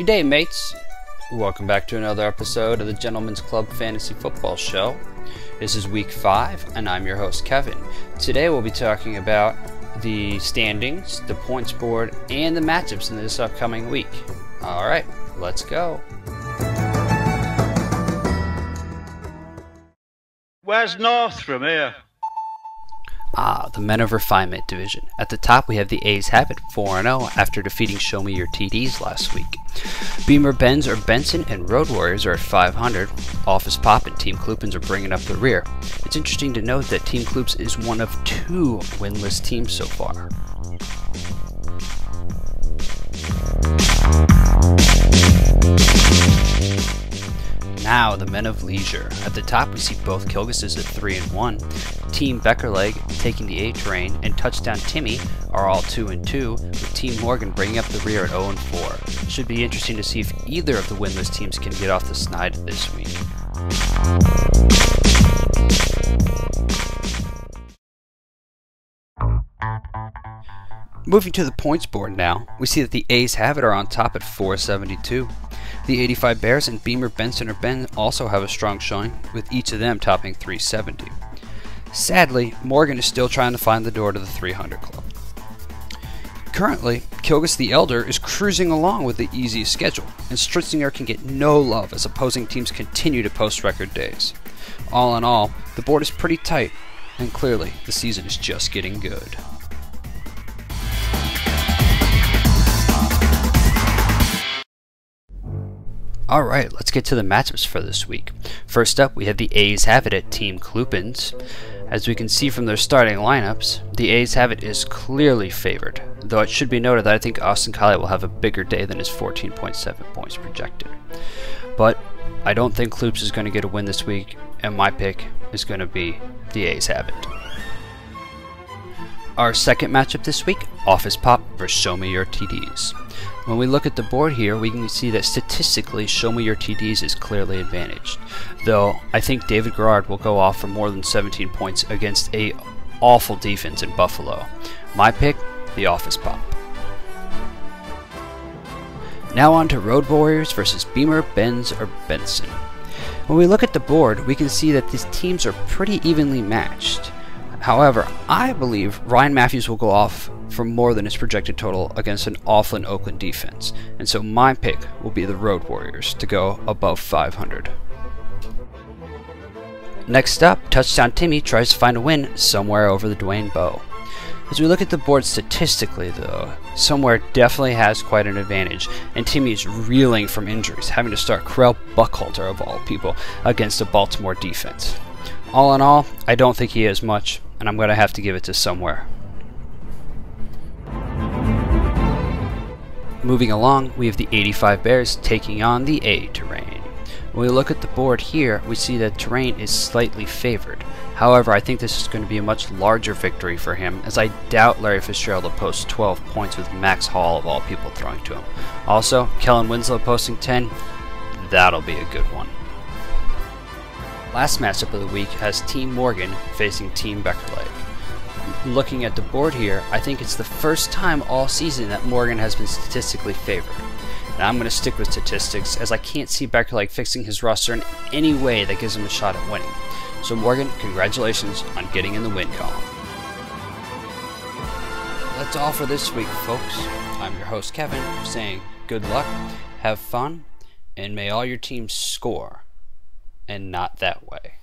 Good day, mates. Welcome back to another episode of the Gentleman's Club Fantasy Football Show. This is week 5, and I'm your host, Kevin. Today we'll be talking about the standings, the points board, and the matchups in this upcoming week. Alright, let's go. Where's North from here? The Men of Refinement division. At the top, we have the A's have it 4-0 after defeating Show Me Your TDs last week. Beamer Benz or Benson and Road Warriors are at 500. Office Pop and Team Kloopens are bringing up the rear. It's interesting to note that Team Kloops is one of 2 winless teams so far. Now, the Men of Leisure. At the top, we see both Kilguses at 3-1. Team Beckerleg taking the A train, and Touchdown Timmy are all 2-2, with Team Morgan bringing up the rear at 0-4. Should be interesting to see if either of the winless teams can get off the snide this week. Moving to the points board now, we see that the A's have it are on top at 472. The 85 Bears and Beamer Benson or Ben also have a strong showing, with each of them topping 370. Sadly, Morgan is still trying to find the door to the 300 club. Currently, Kilgus the Elder is cruising along with the easiest schedule, and Stritzinger can get no love as opposing teams continue to post record days. All in all, the board is pretty tight, and clearly the season is just getting good. Alright, let's get to the matchups for this week. First up, we have the A's have it at Team Kloopens. As we can see from their starting lineups, the A's have it is clearly favored, though it should be noted that I think Austin Collie will have a bigger day than his 14.7 points projected. But I don't think Kloops is going to get a win this week, and my pick is going to be the A's have it. Our second matchup this week, Office Pop vs Show Me Your TDs. When we look at the board here, we can see that statistically Show Me Your TDs is clearly advantaged, though I think David Garrard will go off for more than 17 points against a awful defense in Buffalo. My pick, the Office Pop. Now on to Road Warriors versus Beamer, Benz, or Benson. When we look at the board, we can see that these teams are pretty evenly matched. However, I believe Ryan Matthews will go off for more than his projected total against an awful Oakland defense, and so my pick will be the Road Warriors to go above 500. Next up, Touchdown Timmy tries to find a win somewhere over the Dwayne Bowe. As we look at the board statistically though, somewhere definitely has quite an advantage, and Timmy is reeling from injuries, having to start Correll Buckhalter of all people against a Baltimore defense. All in all, I don't think he has much, and I'm going to have to give it to somewhere. Moving along, we have the 85 Bears taking on the A terrain. When we look at the board here, we see that terrain is slightly favored. However, I think this is going to be a much larger victory for him, as I doubt Larry Fitzgerald will post 12 points with Max Hall of all people throwing to him. Also, Kellen Winslow posting 10, that'll be a good one. Last matchup of the week has Team Morgan facing Team Beckerleg. Looking at the board here, I think it's the first time all season that Morgan has been statistically favored. And I'm going to stick with statistics, as I can't see Beckerleg fixing his roster in any way that gives him a shot at winning. So Morgan, congratulations on getting in the win column. That's all for this week, folks. I'm your host Kevin, saying good luck, have fun, and may all your teams score. And not that way.